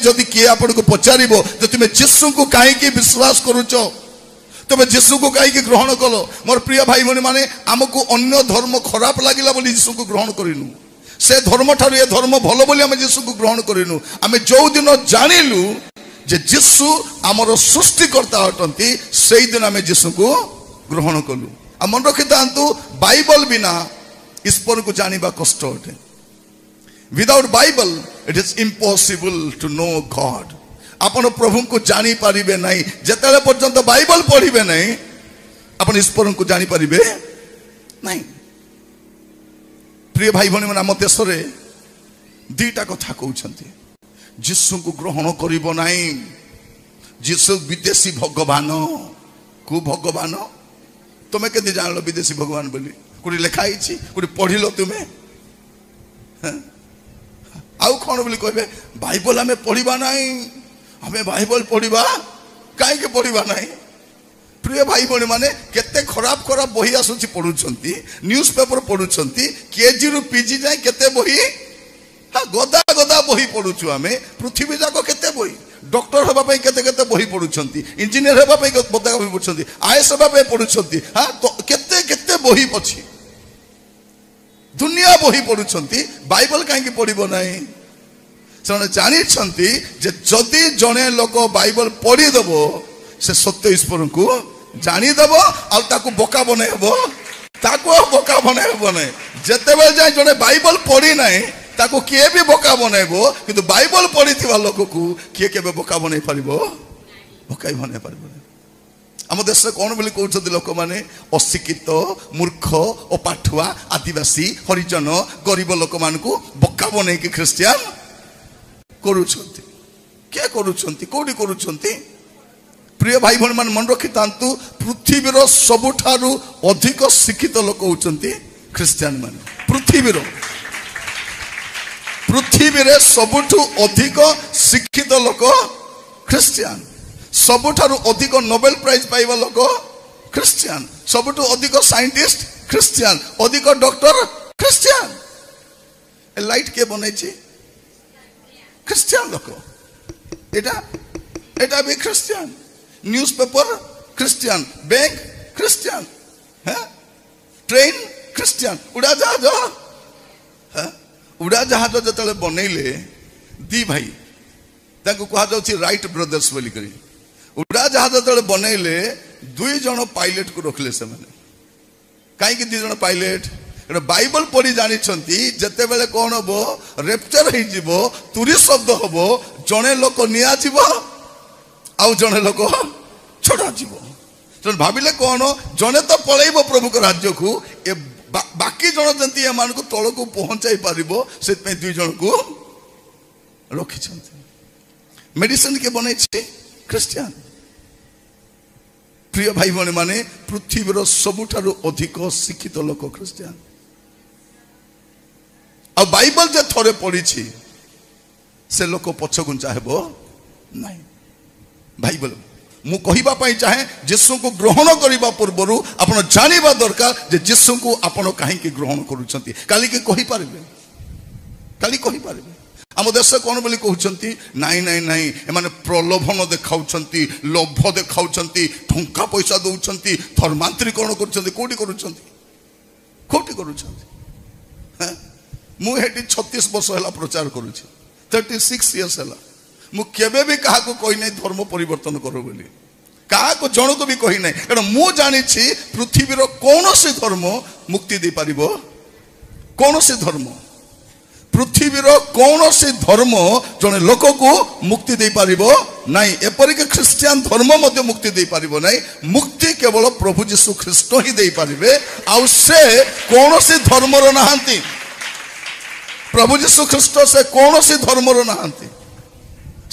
जदि किए आपण को पचारिबो जे तुमे यीशु को काहे की विश्वास करूचो तुमे यीशु को काहे की ग्रहण कलो मोर प्रिय भाई भनी माने हमको अन्य धर्म खराब लागिला बोली यीशु को ग्रहण करिनु से धर्म ठारू ए धर्म भलो बोली हम यीशु को ग्रहण करिनु आमे जो दिन जानिलु जे यीशु हमर सृष्टिकर्ता अटंती सेई दिन आमे यीशु को ग्रहण कलु आ मन रखितांतु बाइबल बिना ईश्वर को जानिबा कष्ट अटे without Bible it is impossible to know God आपण प्रभु को जानी पारिबे नहीं जतले पर्यंत बाइबल पढ़िबे नहीं आपण ईश्वर को जानी पारिबे नहीं प्रिय भाई भनी मन हम देश रे दीटा कथा कहउछंती यीशु को ग्रहण करिबो नहीं यीशु विदेशी भगवान को भगवान तुमे केदी जानलो विदेशी भगवान बोली कोडी लिखा हिची कोडी पढ़िलो तुमे आउ कौन बोली कहबे बाइबल हमें पढ़िबा नहीं हमें बाइबल पढ़िबा काहे के पढ़िबा नहीं प्रिय भाई बने माने केते खराब खराब बही आसुची पढुछंती न्यूज़पेपर पढुछंती केजी रु पीजी जाय केते बही हा गदा गदा बही पढुछु हमें पृथ्वी जाको केते बही डॉक्टर हेबा पई केते केते बही पढुछंती इंजीनियर हेबा पई गदा बही पढुछंती आईएएस हेबा पई पढुछंती हा तो केते केते बही पछि दुनिया बही पढुछंती बाइबल काहे की पढिबो नाही से जानी जे जदि जने लोक बाइबल पढ़ी दबो से सत्य ईश्वर को जानी दबो आ ताको बोका बनेबो ताको बोका बनेबो नै जते बेल जाय जने बाइबल पढ़ी नै ताको किए भी बोका बनेबो किंतु बाइबल पढ़ी थिबा लोक को किए केबे बोका बनै परिबो बोकाई बनै परिबो आम देश कौन बोली कहते लोक मैंने अशिक्षित मूर्ख अपाठुआ आदिवासी हरिजन गरीब लोक मान बोका बन ख्रिस्टियान करुछंती क्या करुछंती कोडी करुछंती प्रिय भाई भन मान मन रखि तांतु पृथ्वीर सबुठारु अधिक शिक्षित लोक होचंती ख्रिस्टियान मान पृथ्वी सबुठु अधिक शिक्षित लोक ख्रिस्टियान सबुठारु अधिक नोबेल प्राइज पाइबा लोक ख्रिस्टियान सबुठु अधिक साइंटिस्ट ख्रिस्टियान अधिक डॉक्टर ख्रिस्टियान ए लाइट के बनै छी ख्रिस्टियान लोक एटा एटा भी Christian newspaper Christian bank Christian है ट्रेन ख्रिस्टियान उड़ा जहाज जतले बनैले दी भाई ताको कहा जाउची राइट ब्रदर्स बोली करी उड़ा जहाज जतले बनैले दुई जण पायलट को रखले से माने काहे कि दुई जण पायलट बाइबल पढ़ी जानी जते बेले कौन हम रेप्चर हो तुरी शब्द हम जड़े लोक निया आउ जड़े लोक छड़ा जीव भाविले कौन जड़े तो पलैब प्रभु को राज्य को ए बाकी जन जमी एम को तल को पहुंचाई पार से दुई जन को रखी मेडिसिन के बन ख्रिस्टियान प्रिय भाई भनी माने पृथ्वीर सबुठारु अधिक शिक्षित लोक ख्रिस्टियान आ बाइबल जे थोड़े पढ़ी से लोक पछगुंचा हेबो नहीं बाइबल मु कहिबा पई चाहे यीशु को ग्रहण करिबा पूर्वरु आपण जानिबा दरकार जे यीशु को आपण काहे की ग्रहण करूछंती काली के कहि पारबे काली कहि पारबे आम देश कौन बोली कहउछंती नाई नाई नाई एमाने प्रलोभन देखाउछंती लोभ देखाउछंती ठंका पैसा दउछंती धर्मांतरीकरण करूछंती कोठी करूछंती मु हेटी 36 वर्ष हला प्रचार करूछि 36 इयर्स हला मु केबे भी काहा को कहि नै धर्म परिवर्तन करो बोली काहा को जण को भी कहि नै कारण मु जानि छी पृथ्वी रो कोनोसी धर्म मुक्ति दे पारिबो कोनोसी धर्म पृथ्वी रो कोनोसी धर्म जने लोक को मुक्ति दे पारिबो नाही एपरि के ख्रिस्टियन धर्म मध्ये मुक्ति दे पारिबो नाही मुक्ति केवल प्रभु यीशु ख्रिस्ट ही दे पारिबे आ से कोनोसी धर्म रो नहांती प्रभु यीशु ख्रिस्ट से कोनोसी धर्म रो नहांती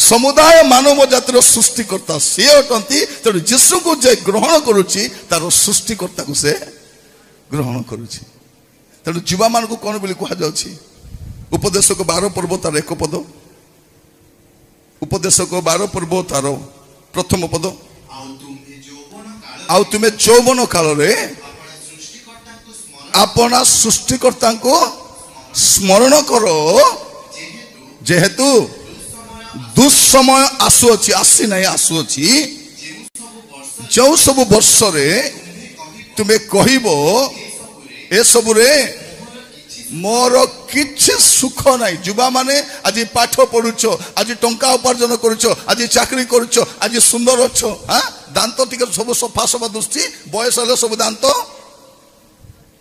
समुदाय मानव जातिर सृष्टिकर्ता से अटंती तेणु यीशु को जे ग्रहण करुची तार सृष्टिकर्ता को से ग्रहण करुची तेणु जीवा मान को कौन बोली कहा जाउची उपदेश को 12 पर्व तार एक पद उपदेश को 12 पर्व तार प्रथम पद आउ तुमे चौवन काल रे अपना सृष्टिकर्ता को स्मरण करो जेहेतु दुस्समय आसुअछि आसी नहीं आसुअछि जो सब वर्ष रे तुम्हें कहबो ए सबुरे मोर किछि सुख नाही। युवा माने आज पाठ पढुछो आज टंका उपार्जन करुछो आज चाकरी करुछो आज सुंदर अच्छो हाँ दांत टिके सब सफा सफा दुस्ती बयस हेले सब दांत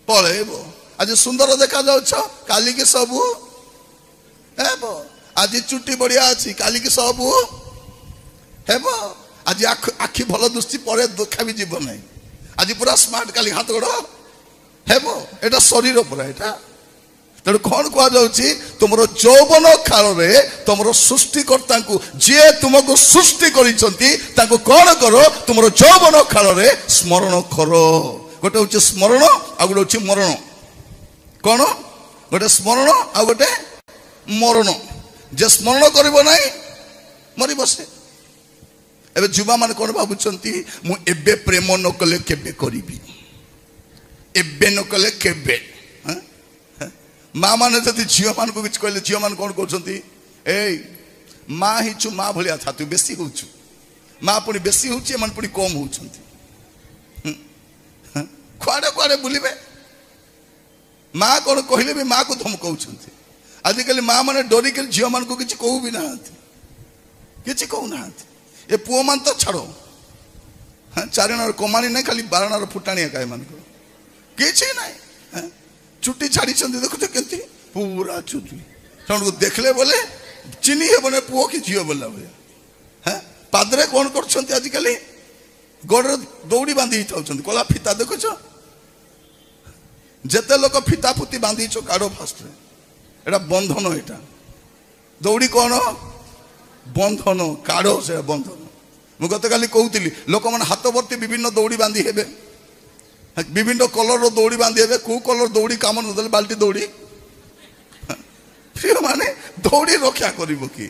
पळेबो आज सुंदर देखा जाउछ काली के सबु हेबो आज चुट्टी बढ़िया अच्छी काली की सब हेबो आज आखि भल दुस्ती पर देखा भी जीव नहीं आज पूरा स्मार्ट काली हाथ गोड़ हेबो एटा शरीर पूरा एटा तेणु कौन कहुच्छी तुम यौवन काल में तुम सृष्टिकर्ता जी तुमको सृष्टि कौन करो तुम यौवन काल में स्मरण कर गोटे हूँ स्मरण आ गोटे हूँ मरण कौन गोटे स्मरण आ गोटे मरण जे स्मरण करिबो नाही मरी बसे एबे जुवा मान कोन भाबुचंती मु एबे प्रेम न कले केबे करिबी एबे न कले केबे माँ माने जदि झियो मान को किछ कहले झियो मान कोन कहउचंती ए माँ हिचु माँ भलिया था तू बेसी होउछु माँ पुनी बेसी होउची मन पुनी कम होउचंती कुआडे कुआडे बुलिबे माँ कोन कहले भी माँ को धमकाउचंती आजिकल माँ मैंने डरिक झील मान को किसी कहू भी ना कि कहू ना ए पुओ मान तो छाड़ हाँ चारिणार कमाणी नहीं खाली बारणार फुटाणिया काय मान किसी ना चुट्टी छाड़ी देखु तो केंती पूरा चुट्टी को देखले बोले चिन्ही हे बने पुओ कि झील बोला भाई हाँ पादरे कौन कर आजिकल गोड़ दौड़ी बांधी कला फिता देखुच जेते लोक फिता फुती बांधी काढ़ फास्ट एटा बंधन एटा दौड़ी कौन बंधन काढ़ से बंधन मुझे गत काली कहूली लोक मैंने हाथ भर्ती विभिन्न दौड़ी बांधी हे विभिन्न कलर दौड़ी बांधी हे कौ कलर दौड़ी काम न बाल्टी दौड़ी प्रिय माने दौड़ी रक्षा कर कि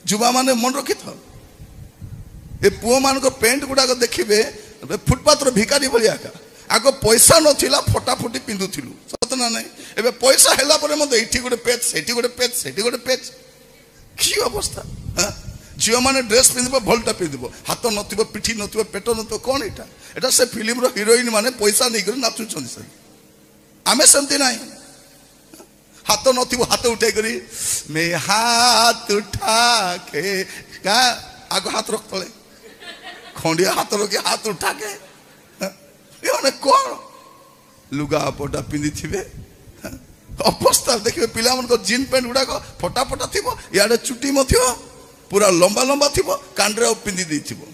युवा माने मन रखी था ए पुओ मान पेंट गुड़ाक देखिए फुटपाथ भिकारी भाया आग पैसा नथिला फटाफटी पिंधुथिलु सत ना नहीं एबे पैसा हैला परे मते एठी गोटे पेच सेठी गोटे पेच सेठी गोटे पेच की अवस्था हां झियो माने ड्रेस पिंधबो भलटा पिंधबो हाथ नथिबो पिठी नथिबो पेट नथिबो कोन एटा एटा से फिल्म रो हीरोइन माने पैसा नै कर नाचु छन सर आमे संती नाही हाथ नथिबो हाथ उठाई करी मैं हाथ उठा के का आगो हाथ रख तले खंडिया हाथ रखी हाथ उठा के कौन लुगा पटा पिंधि थे अवस्था देखिए पिला जीन पैंट गुड़ाक फटा फटा थी इे चुटी पूरा लंबा लंबा थी कांड्रे पिंधि देथिबो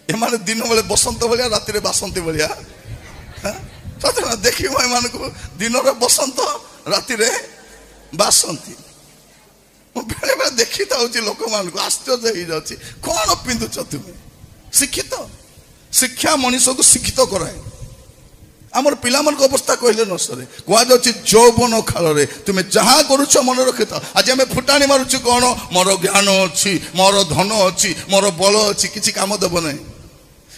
एमाने दिन बेले बसंत भाया राति बासंती भाया देखिए एमान को दिन बसंत राति बासंती बेले बेले देखी था लोक मान आश्चर्य हो जाए कौन पिंधुच तुम्हें शिक्षित शिक्षा मनीष को शिक्षित कराए आमर पिला मन अवस्था कहले न सरे कह यौवन काल में तुम्हें जहाँ करुच मन रखी था आज आम फुटाणी मारुच कौन मोर ज्ञान अच्छी मोर धन अच्छी मोर बल अच्छी किसी काम देव ना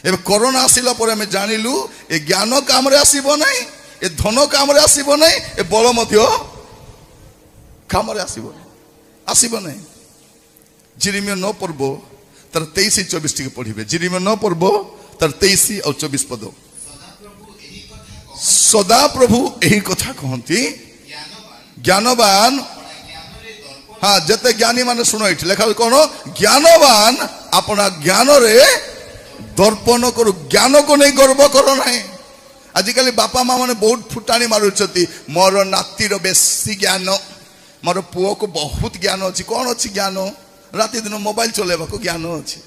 ए कोरोना आसला आम जानिलु ए ज्ञान काम आसब ना ए धन काम आसब ना ए बल काम आसब ना जिरिमिया 9 पर्व तार 23-24 टी पढ़े जिरिमिया 9 पर्व तार 23 और 24 पद सदा प्रभु यही कथा कहती ज्ञानवान हाँ जते ज्ञानी माने शुण ये लेखा कौन ज्ञानवान अपना ज्ञान रे दर्पण करू ज्ञान को नहीं गर्व करो ना आजिकल बापा माँ मैंने बहुत फुटाणी मारुंट मोर नातीर बेसी ज्ञान मोर पुओ को बहुत ज्ञान अच्छी कौन अच्छी ज्ञान राति दिन मोबाइल चलेबा को ज्ञान अच्छी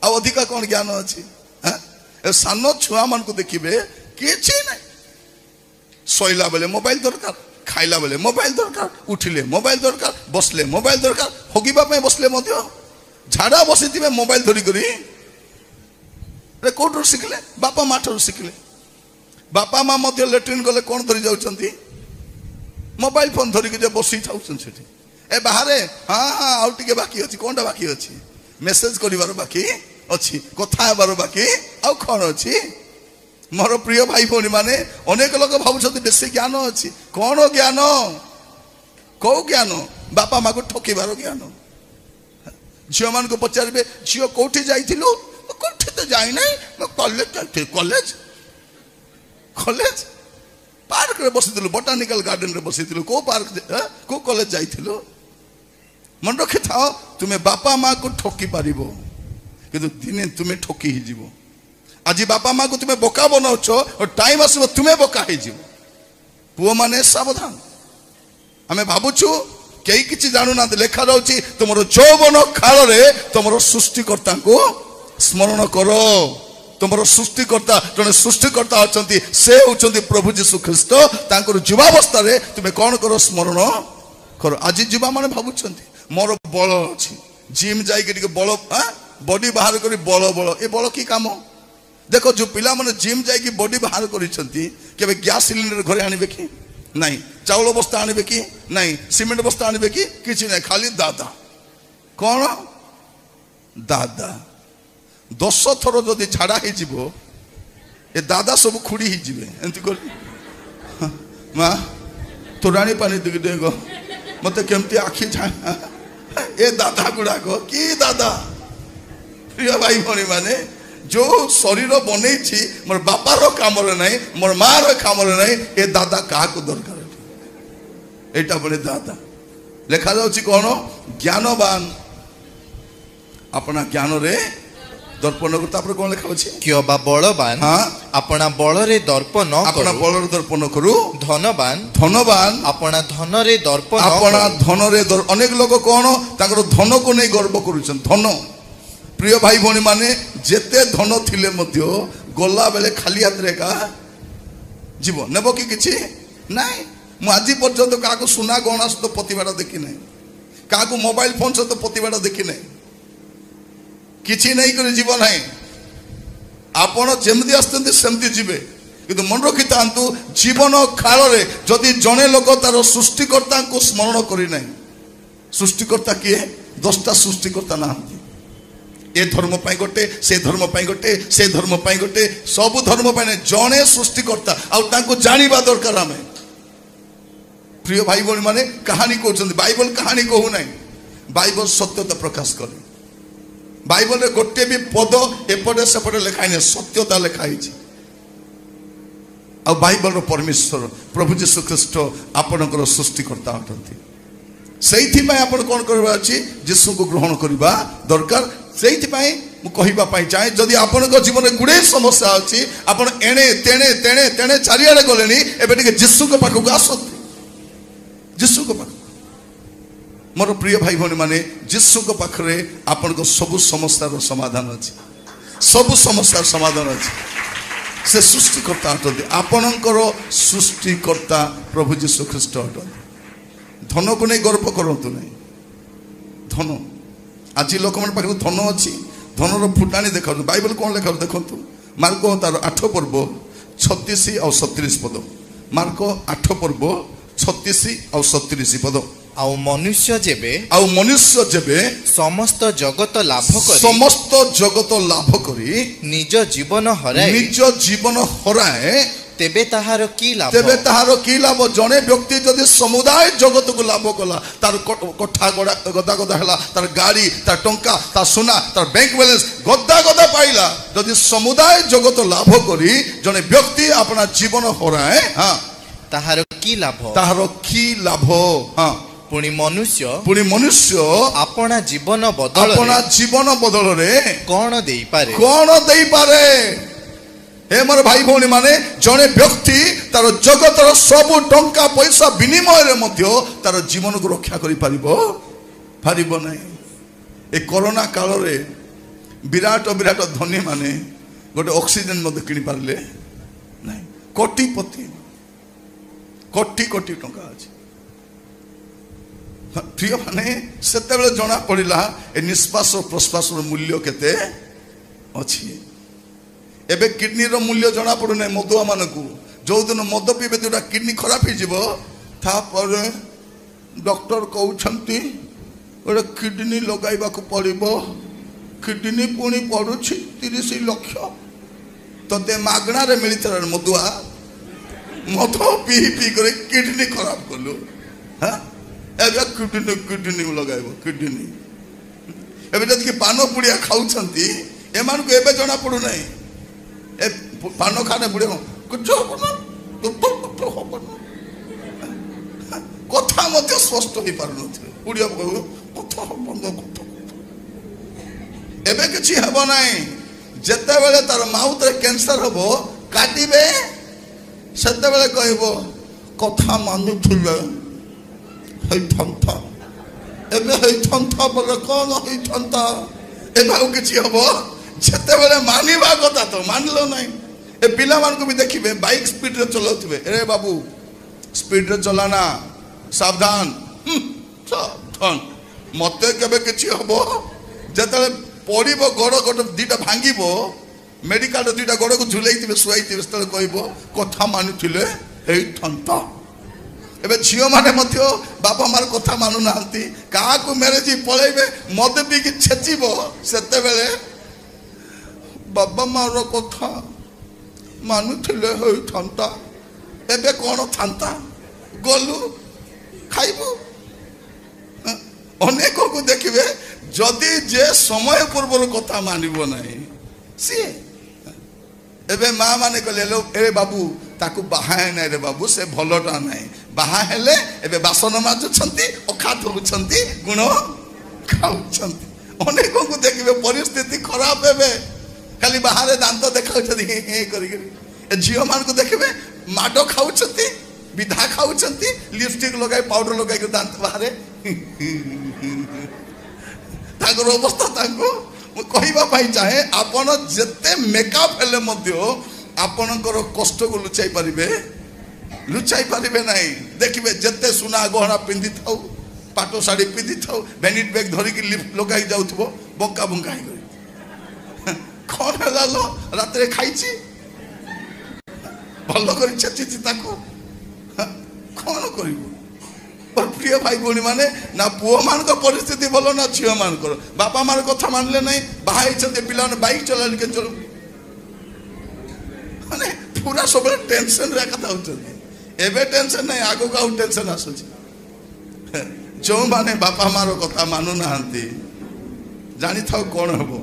अधिका कौन ज्ञान अच्छी सान छुआ मान को देखिए किसी ना शोला बेले मोबाइल दरकार खाइला बेले मोबाइल दरकार उठिले मोबाइल दरकार बसले मोबाइल दरकार हगिबा बसले झाड़ा बसी थे मोबाइल धरिकी कौट शिखिले बापा माँ ठार शिखिले बापा माँ लेट्रिन गले कौन धरी जाऊँगी मोबाइल फोन धरिकी बसी था ए बाहर हाँ हाँ आउ टे बाकी अच्छी कौन टा बाकी अच्छी मेसेज कर बाकी अच्छी कथा हेबार बाकी आउ कौन अच्छी मोर प्रिय भाई भौणी माने अनेक लोग भावुं बेसी ज्ञान अच्छी कौन ज्ञान कौ ज्ञान बापा माँ को ठकिबार ज्ञान झील मान को पचारे झील कौटी जाइलु कौटी तो जाई ना कॉलेज कॉलेज कॉलेज पार्क रे बसिलु बोटानिकल गार्डन रे बसिलु को पार्क को कॉलेज जाइलु मन रखि थाओ तुम्हें बापा माँ को ठकी पारिबो किंतु दिने तुम्हें ठकी ही जीवो आज बापा माँ को तुम्हें बोका बनाउछ और टाइम आसबो तुम्हें बोका ही जीवो पुओ माने सावधान आमे भाबुछु कई किछि जानु ना लेखा रहउछि तुमरो यौवन काल रे तुमरो सृष्टिकर्ता को स्मरण करो तुमरो सृष्टिकर्ता जने सृष्टिकर्ता अछंती से होछंती प्रभु यीशु ख्रीष्ट तांकर युवावस्था रे तुम्हें कोन करो स्मरण करो आज युवा माने भाबुछंती मोर बल अछि जिम जाई के बल बॉडी बाहर करी बल बल ए बल की काम देखो जो पिला माने जिम जाई की बॉडी बाहर करिसंती केबे गैस सिलेंडर घरे आनिबे की नहीं चाउल बस्ता आनिबे की नहीं सीमेंट बस्ता आनिबे की किछि नहीं खाली दादा कौन दादा 10 थर जदि झाड़ा ही जीवो ए दादा सब खुड़ी ही जीवे एंती कर माँ तो रानी पानी दिख देगो मत केमती आखि छाया ए दादा गुड़ा को की दादा प्रिय भाई भनी माने जो शरीर बनई मोर बापार काम नहीं मोर मार काम नहीं ए दादा क्या दरकार एटा बड़े दादा लेखा जाउछि कौन ज्ञानवान अपना ज्ञान रे दर्पण को तापर कौन लिखा अछि क्यों बा बलवान हाँ अपना बल रे दर्पण अपना बल रे दर्पण करू धनवान धनवान अपना धन रे दर्पण अपना धन रे अनेक लोग कौन ताकर धन को नहीं गर्व करूछन धन प्रिय भाई भौणी माने जेते धन थिले मध्य गला बेले खाली हाथ रे का जीव नेबो कि किछि नाही मु आजि पर्यंत काको सुना गहना सहित प्रतिबाड़ा देखि नै काको मोबाइल फोन सहित प्रतिबाड़ा देखि नै किछि नै करे जीवन है आपण जेमति आस्तंती सेमति जीवे किंतु मन रखि तांतु जीवन काल रे जदि जने लोक तार सृष्टिकर्ता को स्मरण करि नै सृष्टिकर्ता किए 10टा सृष्टिकर्ता नाहंती ए धर्म पाई गोटे से धर्म पाई गोटे से धर्म पाई गोटे सब धर्म पाई जने सृष्टिकर्ता आउ तांको जानिबा दरकार आमे प्रिय भाई भौणी माने कहानी कहउछन बाइबल कहानी कहू नै बाइबल सत्यता प्रकाश करे बाइबल रे गोटे भी पद एपटे सेपटे लिखाई नै सत्यता लिखाई छी आ बाइबल रो परमेश्वर प्रभु यीशु ख्रीष्ट आपनकर सृष्टिकर्ता अटंती सेइथि पय आपन कोन करबा अछि यीशु को ग्रहण करबा दरकार सेइथि पय मु कहिबा पय चाहे जदि आपनक जीवन रे गुडे समस्या अछि आपन एणे तेणे तेणे तेणे चारियाडे गलेनी एबे टिके यीशु को पाखु आसत यीशु को पाखु मोर प्रिय भाई भौणी माने यीशु को पाखरे आपनक सब समस्यार समाधान अछि सब समस्यार समाधान अछि से सृष्टिकर्ता अटंती आपनकर सृष्टिकर्ता प्रभु यीशु ख्रीष्ट अटंती धन को नहीं गर्व करतु नहीं धन आज लोक मन पाखरे धन अछि धनर फुटाणी देखा बाइबल कौन लेखा देखु मार्क तार 8 पर्व 36 और 37 पद मार्क 8 पर्व 36 और 37 पद आउ मनुष्य जेबे समस्त जगत लाभ करी निज जीवन हराए तेबे ताहार की लाभ जने व्यक्ति जदि समुदाय जगत को लाभ कला तार कोठा गदा गदा हला तार गाड़ी तार टंका तार सोना तार बैंक बैलेंस गदा गदा पाइला जदि समुदाय जगत लाभ करी जने व्यक्ति अपना जीवन हराए हाँ ताहार की लाभ हाँ पुणी मनुष्य अपना जीवन बदल रे कौन देई पारे हे मोर भाई भौणी माने जने व्यक्ति तार जगतर सब टंका पैसा विनिमय रे मध्य तार जीवन को रक्षा करि पारिबो नै ए कोरोना काल रे विराट धनी माने गोटे ऑक्सीजन मध्य किनि पारले नै कोटिपति कोटी टंका अछि प्रिय माने सेते बेले जना पड़िला ए निश्वास और प्रश्वास मूल्य केते अछि एबे किडनी रो मूल्य जना पड़ु नै मदुआ मानकू जो दिन मद पीबे जोटा किडनी खराब हो जिवो था पर डॉक्टर कहउछंती ओरे किडनी लगाइबा को पड़िबो किडनी पुणी पड़ुछि 30 लाख तते मागणा रे मिलितरा मदुआ मद पी करे किडनी खराब करलु हां किडनी किडनी लगाइब किडनी एबे जदि पान पुड़िया खाउछंती एमान को एबे जना पड़ू नै ए पान खाने पुड़िया कुछ होबन तो होबन कथा मध्य स्पष्ट हो पारु नथि पुड़िया कहू कथा बंद कथा एबे किछि हेबो नै जते बेले तार माउथ रे कैंसर होबो काटिबे सेते बेले कहबो कथा मानु थुले हे थंथा एबे हे थंथा बोले कोन हे थंथा एबे au किछि होबो जते बेले मानिबा कथा तो मानलो नै ए पिला मान को भी देखिबे बाइक स्पीड रे चलाउतबे अरे बाबू स्पीड रे चलाना सावधान सावधान मते केबे किछि होबो जते पड़िबो गोड़ गोड़ दीटा भांगिबो मेडिकल दीटा गोड़ को झुलैतिबे सुआइतिबे तले कहबो कथा मानुथिले हे थंता एबे झियो माने मध्य बापा मार कथा मानु नांती का को मैरिज पळैबे मद पी कि छेचिबो सेते बेले बाबा मार कथा मानुथिले हे थंता एबे कोन थांता गलु खाइबो अनेक को देखिबे जदि जे समय पूर्व कथा मानिबो नाही सी एबे माँ माने कहले लो ए बाबू ताकू बाहा नै रे बाबू से भलोटा नै बाहा हेले एबे बासन माजुछंती अखा धुछंती गुण खाउछंती अनेक को देखिबे परिस्थिति खराब हेबे खाली बाहर दांत देखाउछंती हे करि ए जियो मान को देखिबे माडो खाउछंती विधा खाउछंती लिपस्टिक लगाई पाउडर लगाई के दांत बाहर तागर अवस्था ताको कहवा चाहे आपण जेते मेकअप हेले मध्य आपणकर कष्ट को लुचाई पारिबे नहीं देखिबे जेते सुना गहना पिंधि थाउ पाटो साड़ी पिंधि थाउ बेनिट बैग धरिक लिप लगाई जाउथबो बंका बंका ही कौन है लो रात रे खाइची भलो कर छेची ताको कौन करिवो पर प्रिय भाई भौणी माने ना पुओ मान को परिस्थिति बोलो ना झियो मान को बापा मार कथा मानले नहीं बाहाई छते पिला ने बाइक चलाल के चलो माने पूरा सब टेंशन रे कथा होत एबे टेंशन नहीं आगो का टेंशन आसु जो माने बापा मार कथा मानु नाहंती जानि थाओ कोन हबो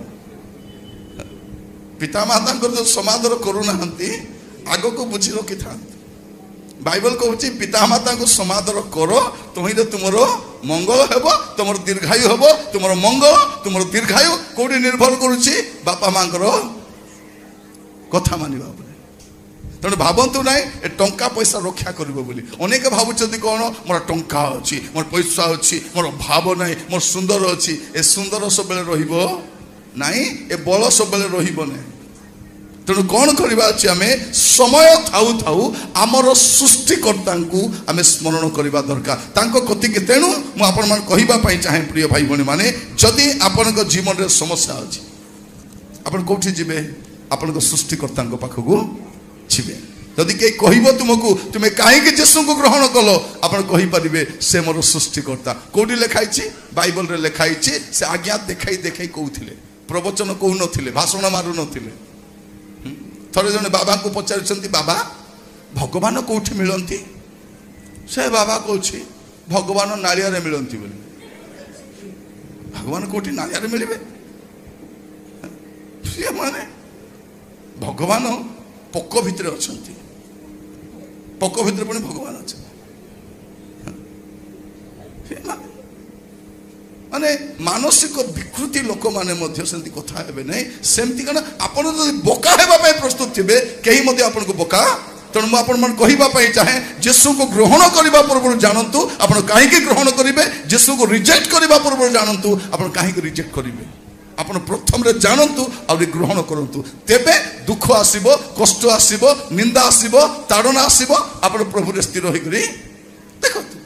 पिता माता को जो समादर करू नाहंती आगो को बुझी रखि था बाइबल कहूँ पिता माता को समादर करो तुम तुमरो मंगल हेबो तुमर दीर्घायु हेबो तुमर मंगल तुमर दीर्घायु कोडी निर्भर करूची बापा मां करो कथा मानिबा उपरे तेणु भावतु ना ए टंका पैसा रक्षा करिबो बोली अनेक भावुचंती कोन मोर टंका अछि मोर पैसा अछि मोर भाव नाही मोर सुंदर अछि ए सुंदर सब बेले रहिबो नाही ए बल सब बेले रहिबो नाही तेणु कौन करवा आम समय थाऊ थाऊ आमर सृष्टिकर्ता को आम स्मरण करवा दरकार कति तेणु मुझे कहवाई चाहे प्रिय भाई भौणी मैंने जदि आपण जीवन में समस्या अच्छी आप कौटी जी आपण सृष्टिकर्ता पाखक जीवे जदि कहीं कह तुमको तुम्हें कहीं जेसु को ग्रहण कल आपरे से मोर सृष्टिकर्ता कौटी लिखाई बाइबल रे लिखाई से आज्ञा देखाई देखाई कहते प्रवचन कहू न भाषण मारू न थोड़े जने बाबा को पचार बाबा भगवान कौटी मिलती से बाबा कौची भगवान नालिया मिलती बोली भगवान कौटी नालिया मिले सी माने भगवान पक भितर अच्छा पक भितर पुणी भगवान अच्छा माने मानसिक विकृति लोक माने सेमती कथा हेबे नहीं सेमती कना आपण जदि बोका हेबा पय प्रस्तुत थिबे केही मध्ये आपण को बोका तेणु मुझे आपण कहवा चाहे जेसु को ग्रहण करने पूर्व जानतु आपण कहीं ग्रहण करेंगे जेसु को रिजेक्ट करने पूर्व जानतु आपण कहीं रिजेक्ट करेंगे आपण प्रथम रे जानतु और ग्रहण करतु तेबे दुख आसीबो कष्ट आसीबो निंदा आसीबो ताड़ना आसीबो आपण प्रभु रे स्थिर होई करी देखो